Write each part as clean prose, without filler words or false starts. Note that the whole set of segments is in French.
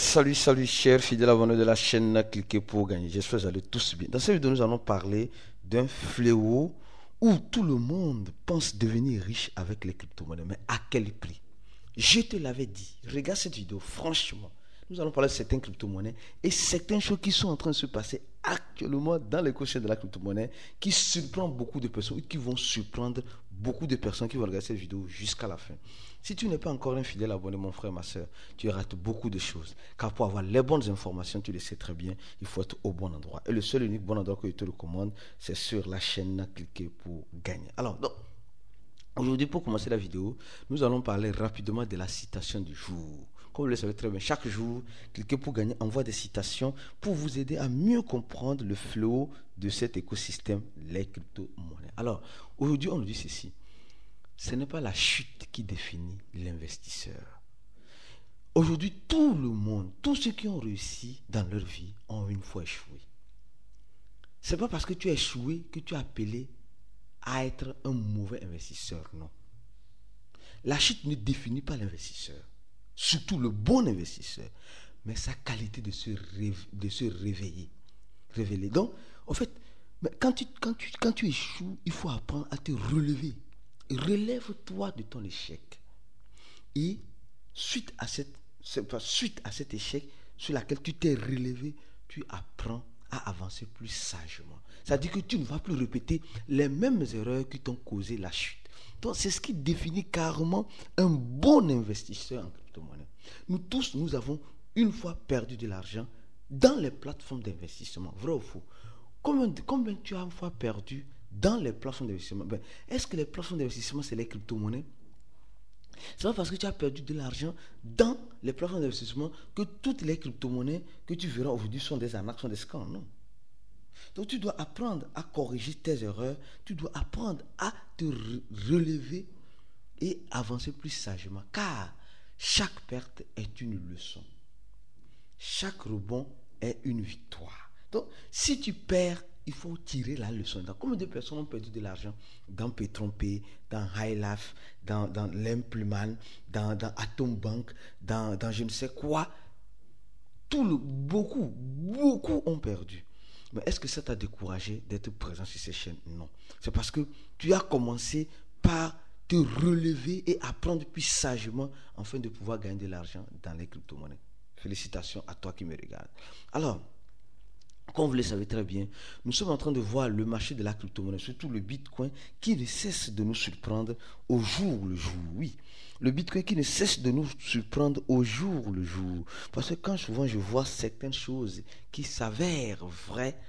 Salut, salut, chers fidèles abonnés de la chaîne Cliquez pour gagner. J'espère que vous allez tous bien. Dans cette vidéo, nous allons parler d'un fléau où tout le monde pense devenir riche avec les crypto-monnaies. Mais à quel prix? Je te l'avais dit. Regarde cette vidéo, franchement. Nous allons parler de certaines crypto-monnaies et certaines choses qui sont en train de se passer actuellement dans l'écosystème de la crypto-monnaie qui surprend beaucoup de personnes et qui vont surprendre beaucoup de personnes qui vont regarder cette vidéo jusqu'à la fin. Si tu n'es pas encore un fidèle abonné, mon frère, ma soeur, tu rates beaucoup de choses. Car pour avoir les bonnes informations, tu le sais très bien, il faut être au bon endroit. Et le seul et unique bon endroit que je te recommande, c'est sur la chaîne Cliquez pour gagner. Alors, donc, aujourd'hui, pour commencer la vidéo, nous allons parler rapidement de la citation du jour. Comme vous le savez très bien, chaque jour, Cliquez pour gagner envoie des citations pour vous aider à mieux comprendre le fléau de cet écosystème, les crypto-monnaies. Alors, aujourd'hui, on nous dit ceci. Ce n'est pas la chute qui définit l'investisseur. Aujourd'hui, tout le monde, tous ceux qui ont réussi dans leur vie ont une fois échoué. Ce n'est pas parce que tu as échoué que tu es appelé à être un mauvais investisseur, non. La chute ne définit pas l'investisseur, surtout le bon investisseur, mais sa qualité de se réveiller. Donc, en fait, quand tu échoues, il faut apprendre à te relever. Relève-toi de ton échec. Et suite à cet échec sur lequel tu t'es relevé, tu apprends à avancer plus sagement. C'est-à-dire que tu ne vas plus répéter les mêmes erreurs qui t'ont causé la chute. Donc, c'est ce qui définit carrément un bon investisseur en crypto-monnaie. Nous tous, nous avons une fois perdu de l'argent dans les plateformes d'investissement. Vrai ou faux? Combien tu as une fois perdu dans les plateformes d'investissement? Est-ce que les plateformes d'investissement, c'est les crypto-monnaies? C'est pas parce que tu as perdu de l'argent dans les plateformes d'investissement que toutes les crypto-monnaies que tu verras aujourd'hui sont des arnaques, sont des scams. Non. Donc tu dois apprendre à corriger tes erreurs, tu dois apprendre à te relever et avancer plus sagement. Car chaque perte est une leçon. Chaque rebond est une victoire. Donc si tu perds, il faut tirer la leçon. Combien de personnes ont perdu de l'argent dans PetronPay, dans HighLife, dans Lempleman, dans Atom Bank, dans je ne sais quoi. Beaucoup ont perdu. Mais est-ce que ça t'a découragé d'être présent sur ces chaînes? Non. C'est parce que tu as commencé par te relever et apprendre plus sagement afin de pouvoir gagner de l'argent dans les crypto-monnaies. Félicitations à toi qui me regarde. Alors, comme vous le savez très bien, nous sommes en train de voir le marché de la crypto-monnaie, surtout le Bitcoin, qui ne cesse de nous surprendre au jour le jour. Oui, le Bitcoin qui ne cesse de nous surprendre au jour le jour. Parce que quand souvent je vois certaines choses qui s'avèrent vraies,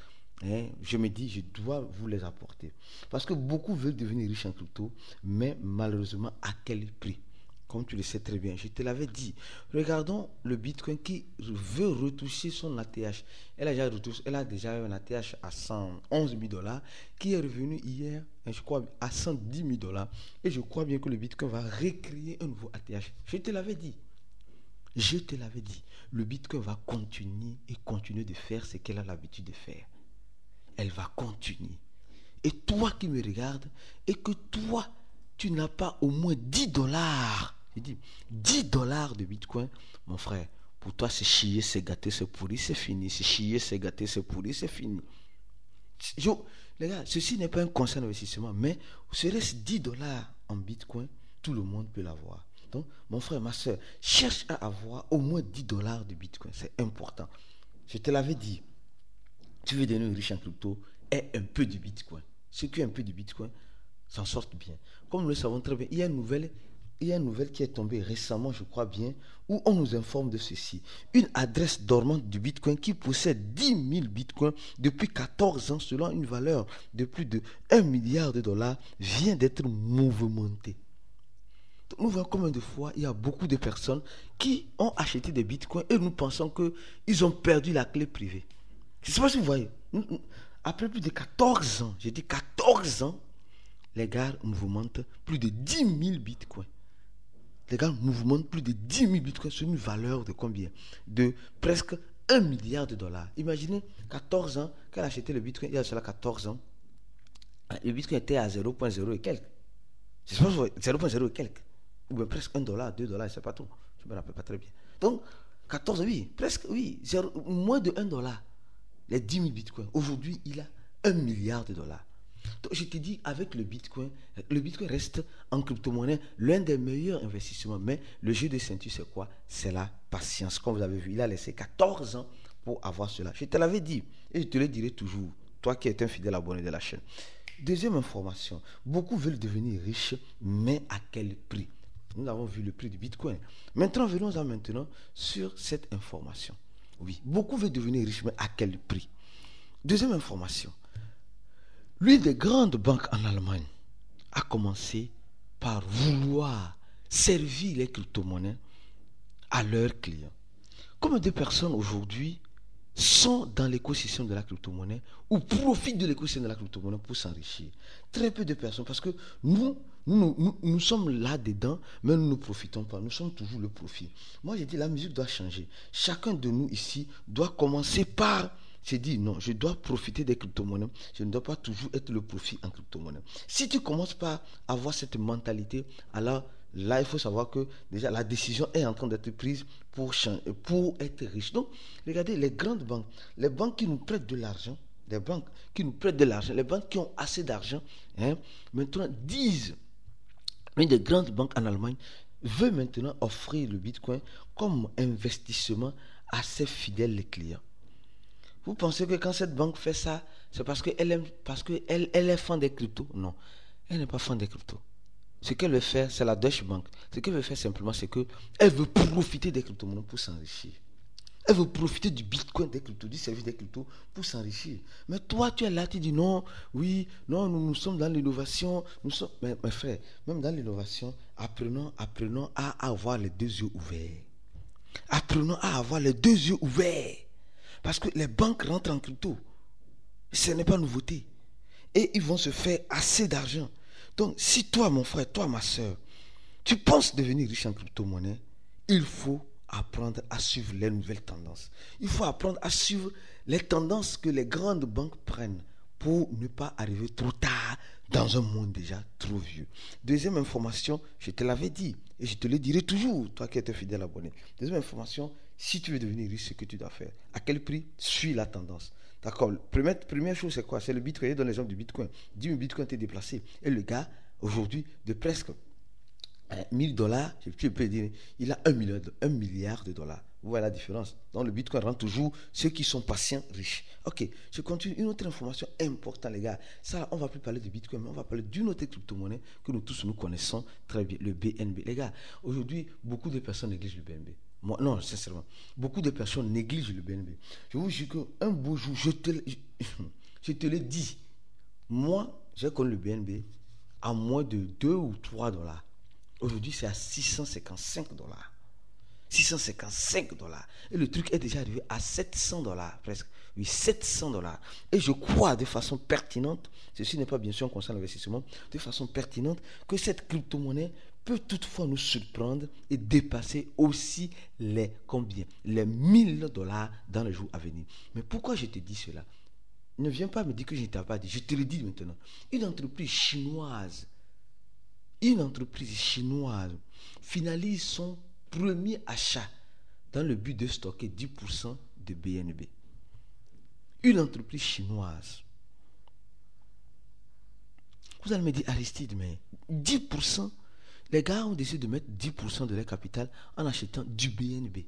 je me dis, je dois vous les apporter. Parce que beaucoup veulent devenir riches en crypto, mais malheureusement, à quel prix? Comme tu le sais très bien, je te l'avais dit. Regardons le Bitcoin qui veut retoucher son ATH. Elle a déjà un ATH à 111 000 $, qui est revenu hier, je crois, à 110 000 $. Et je crois bien que le Bitcoin va recréer un nouveau ATH. Je te l'avais dit. Je te l'avais dit. Le Bitcoin va continuer de faire ce qu'elle a l'habitude de faire. Elle va continuer. Et toi qui me regardes, et que toi, tu n'as pas au moins 10 $. J'ai dit 10 $ de Bitcoin, mon frère, pour toi c'est chier, c'est gâter, c'est pourri, c'est fini. C'est chier, c'est gâter, c'est pourri, c'est fini. Les gars, ceci n'est pas un conseil d'investissement, mais serait-ce 10 $ en Bitcoin, tout le monde peut l'avoir. Donc, mon frère, ma soeur, cherche à avoir au moins 10 $ de Bitcoin, c'est important. Je te l'avais dit, tu veux devenir riche en crypto, aie un peu de Bitcoin. Ceux qui ont un peu de Bitcoin s'en sortent bien. Comme nous le savons très bien, il y a une nouvelle qui est tombée récemment, je crois bien, où on nous informe de ceci. Une adresse dormante du Bitcoin qui possède 10 000 Bitcoins depuis 14 ans selon une valeur de plus de 1 milliard de dollars vient d'être mouvementée. Donc, nous voyons combien de fois il y a beaucoup de personnes qui ont acheté des Bitcoins et nous pensons qu'ils ont perdu la clé privée. Je ne sais pas si vous voyez. Après plus de 14 ans, j'ai dit 14 ans, les gars mouvementent plus de 10 000 Bitcoins. Les gars mouvementent plus de 10 000 Bitcoins sur une valeur de combien? De presque 1 milliard de dollars. Imaginez, 14 ans, quand elle a acheté le Bitcoin, il y a cela 14 ans, le Bitcoin était à 0,0 et quelques. Je sais pas, 0,0 et quelques. Ou bien presque 1 $, 2 $, je ne sais pas trop. Je ne me rappelle pas très bien. Donc, 14, oui, presque, oui. Moins de 1 dollar. Les 10 000 bitcoins. Aujourd'hui, il a 1 milliard de dollars. Donc, je te dis, avec le bitcoin reste en crypto-monnaie l'un des meilleurs investissements. Mais le jeu de ceinture, c'est quoi? C'est la patience. Comme vous avez vu, il a laissé 14 ans pour avoir cela. Je te l'avais dit et je te le dirai toujours, toi qui es un fidèle abonné de la chaîne. Deuxième information, beaucoup veulent devenir riches, mais à quel prix? Nous avons vu le prix du bitcoin. Maintenant, venons-en maintenant sur cette information. Oui, beaucoup veulent devenir riches, mais à quel prix? Deuxième information, l'une des grandes banques en Allemagne a commencé par vouloir servir les crypto-monnaies à leurs clients. Combien de personnes aujourd'hui sont dans l'écosystème de la crypto-monnaie ou profitent de l'écosystème de la crypto-monnaie pour s'enrichir? Très peu de personnes, parce que nous sommes là-dedans, mais nous ne profitons pas. Nous sommes toujours le profit. Moi, j'ai dit, la musique doit changer. Chacun de nous ici doit commencer par... J'ai dit, non, je dois profiter des crypto-monnaies. Je ne dois pas toujours être le profit en crypto-monnaie. Si tu commences par avoir cette mentalité, alors là, il faut savoir que déjà la décision est en train d'être prise pour être riche. Donc, regardez, les grandes banques, les banques qui nous prêtent de l'argent, les banques qui ont assez d'argent, maintenant disent, une des grandes banques en Allemagne veut maintenant offrir le Bitcoin comme investissement à ses fidèles clients. Vous pensez que quand cette banque fait ça, c'est parce qu'elle est fan des cryptos? Non, elle n'est pas fan des cryptos. Ce qu'elle veut faire, c'est la Deutsche Bank. Ce qu'elle veut faire simplement, c'est qu'elle veut profiter des crypto-monnaies pour s'enrichir. Elle veut profiter du bitcoin des cryptos, du service des cryptos pour s'enrichir. Mais toi, tu es là, tu dis non, oui, non, nous sommes dans l'innovation. Mais mes frères, même dans l'innovation, apprenons à avoir les deux yeux ouverts. Apprenons à avoir les deux yeux ouverts. Parce que les banques rentrent en crypto. Ce n'est pas nouveauté. Et ils vont se faire assez d'argent. Donc, si toi, mon frère, toi, ma soeur, tu penses devenir riche en crypto-monnaie, il faut apprendre à suivre les nouvelles tendances. Il faut apprendre à suivre les tendances que les grandes banques prennent pour ne pas arriver trop tard dans un monde déjà trop vieux. Deuxième information, je te l'avais dit et je te le dirai toujours, toi qui es un fidèle abonné. Deuxième information, si tu veux devenir riche, ce que tu dois faire. À quel prix? Suis la tendance. D'accord. Première chose, c'est quoi? C'est le bitcoin. Dans l'exemple du bitcoin. 10 000 bitcoins t'es déplacé. Et le gars, aujourd'hui, de presque 1000 dollars, tu peux dire, il a 1 milliard de dollars. Vous voyez la différence. Donc le bitcoin rend toujours ceux qui sont patients riches. Ok, je continue. Une autre information importante, les gars. Ça, on ne va plus parler de bitcoin, mais on va parler d'une autre crypto-monnaie que nous tous nous connaissons très bien, le BNB. Les gars, aujourd'hui, beaucoup de personnes négligent le BNB. Moi, non, sincèrement, beaucoup de personnes négligent le BNB. Je vous jure qu'un beau jour, je te le dis, moi, j'ai connu le BNB à moins de 2 ou 3 dollars. Aujourd'hui, c'est à 655 dollars. 655 dollars. Et le truc est déjà arrivé à 700 dollars, presque. Oui, 700 dollars. Et je crois de façon pertinente, ceci n'est pas bien sûr un conseil d'investissement, de façon pertinente, que cette crypto-monnaie peut toutefois nous surprendre et dépasser aussi les 1000 dollars dans les jours à venir. Mais pourquoi je te dis cela? Ne viens pas me dire que je ne t'ai pas dit. Je te le dis maintenant. Une entreprise chinoise finalise son premier achat dans le but de stocker 10% de BNB. Une entreprise chinoise. Vous allez me dire, Aristide, mais 10%, les gars ont décidé de mettre 10% de leur capital en achetant du BNB.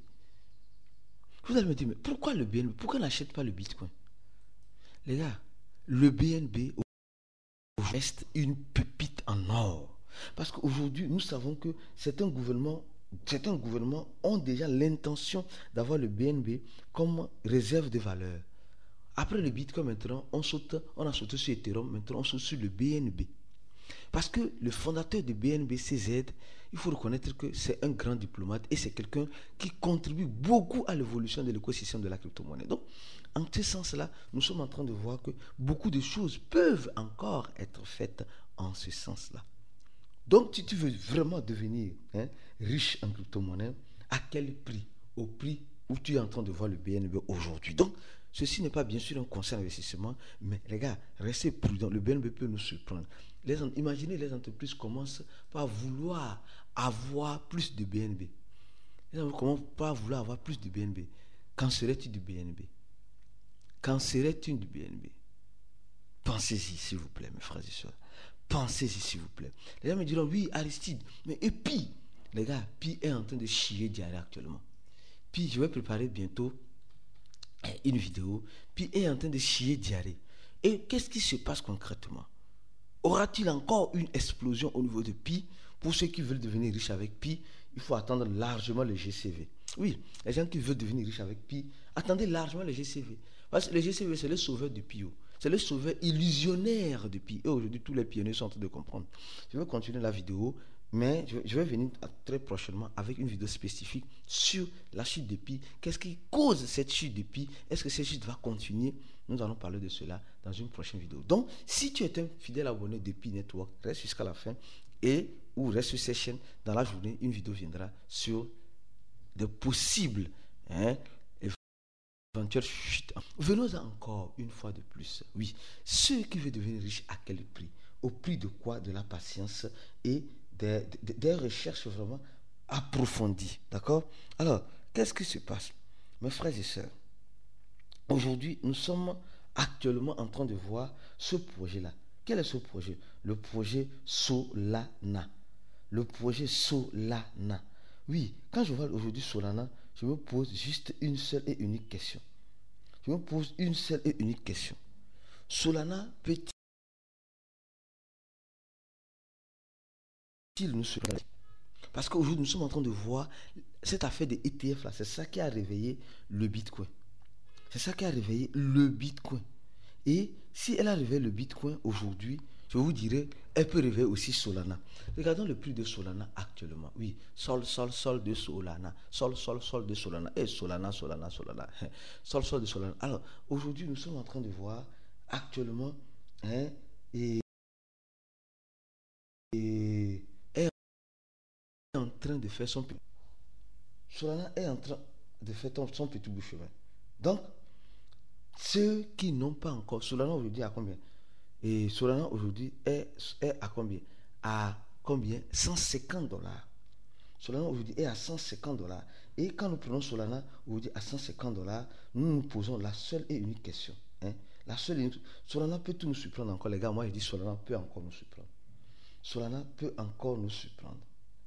Vous allez me dire, mais pourquoi le BNB? Pourquoi on n'achète pas le Bitcoin? Les gars, le BNB reste une pépite en or. Parce qu'aujourd'hui, nous savons que certains gouvernements ont déjà l'intention d'avoir le BNB comme réserve de valeur. Après le Bitcoin, maintenant, on a sauté sur Ethereum, maintenant on saute sur le BNB. Parce que le fondateur de BNB, CZ, il faut reconnaître que c'est un grand diplomate et c'est quelqu'un qui contribue beaucoup à l'évolution de l'écosystème de la crypto-monnaie. Donc, en ce sens-là, nous sommes en train de voir que beaucoup de choses peuvent encore être faites en ce sens-là. Donc, si tu veux vraiment devenir riche en crypto-monnaie, à quel prix? Au prix où tu es en train de voir le BNB aujourd'hui. Donc, ceci n'est pas bien sûr un conseil d'investissement, mais les gars, restez prudents. Le BNB peut nous surprendre. Imaginez les entreprises commencent par vouloir avoir plus de BNB. Comment pas vouloir avoir plus de BNB? Qu'en serait-il du BNB? Qu'en serait-il du BNB? Pensez-y, s'il vous plaît, mes frères et sœurs. Pensez-y, s'il vous plaît. Les gens me diront, oui, Aristide, mais et puis, les gars, Pi est en train de chier diarrhée actuellement. Puis, je vais préparer bientôt une vidéo. Pi est en train de chier diarrhée. Et qu'est-ce qui se passe concrètement? Aura-t-il encore une explosion au niveau de Pi? Pour ceux qui veulent devenir riches avec Pi, il faut attendre largement le GCV. Oui, les gens qui veulent devenir riches avec Pi, attendez largement le GCV. Parce que le GCV, c'est le sauveur du Pi. C'est le sauveur illusionnaire du Pi. Et aujourd'hui, tous les pionniers sont en train de comprendre. Je vais continuer la vidéo, mais je vais venir très prochainement avec une vidéo spécifique sur la chute de Pi. Qu'est-ce qui cause cette chute de Pi? Est-ce que cette chute va continuer? Nous allons parler de cela dans une prochaine vidéo. Donc, si tu es un fidèle abonné de Pi Network, reste jusqu'à la fin ou reste sur cette chaîne. Dans la journée, une vidéo viendra sur de possibles éventuelles chutes. Venons encore une fois de plus. Oui, ceux qui veulent devenir riches, à quel prix? Au prix de quoi? De la patience et des recherches vraiment approfondies. D'accord? Alors, qu'est-ce qui se passe? Mes frères et sœurs, aujourd'hui, nous sommes actuellement en train de voir ce projet-là. Quel est ce projet? Le projet Solana. Le projet Solana. Oui, quand je vois aujourd'hui Solana, je me pose juste une seule et unique question. Je me pose une seule et unique question. Solana peut-il nous surprendre? Parce qu'aujourd'hui, nous sommes en train de voir cette affaire des ETF là. C'est ça qui a réveillé le Bitcoin. C'est ça qui a réveillé le Bitcoin. Et si elle a réveillé le Bitcoin aujourd'hui, je vous dirais, elle peut réveiller aussi Solana. Regardons le prix de Solana actuellement. Oui, sol de Solana. Sol de Solana. Et Solana. Sol de Solana. Alors, aujourd'hui, nous sommes en train de voir actuellement, et est en train de faire son petit... Solana est en train de faire son petit bout de chemin. Donc, ceux qui n'ont pas encore... Solana aujourd'hui à combien? Et Solana aujourd'hui est à combien? À combien? 150 dollars. Solana aujourd'hui est à 150 dollars. Et quand nous prenons Solana aujourd'hui à 150 dollars, nous nous posons la seule et unique question. La seule et unique... Solana peut tout nous surprendre encore, les gars. Moi, je dis Solana peut encore nous surprendre. Solana peut encore nous surprendre.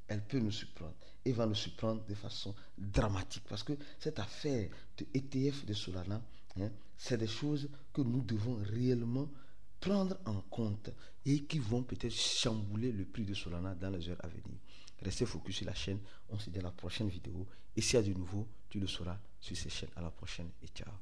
Elle peut nous surprendre. Et va nous surprendre de façon dramatique. Parce que cette affaire de ETF de Solana, c'est des choses que nous devons réellement prendre en compte et qui vont peut-être chambouler le prix de Solana dans les heures à venir. Restez focus sur la chaîne. On se dit à la prochaine vidéo. Et s'il y a du nouveau, tu le sauras sur ces chaînes. À la prochaine et ciao.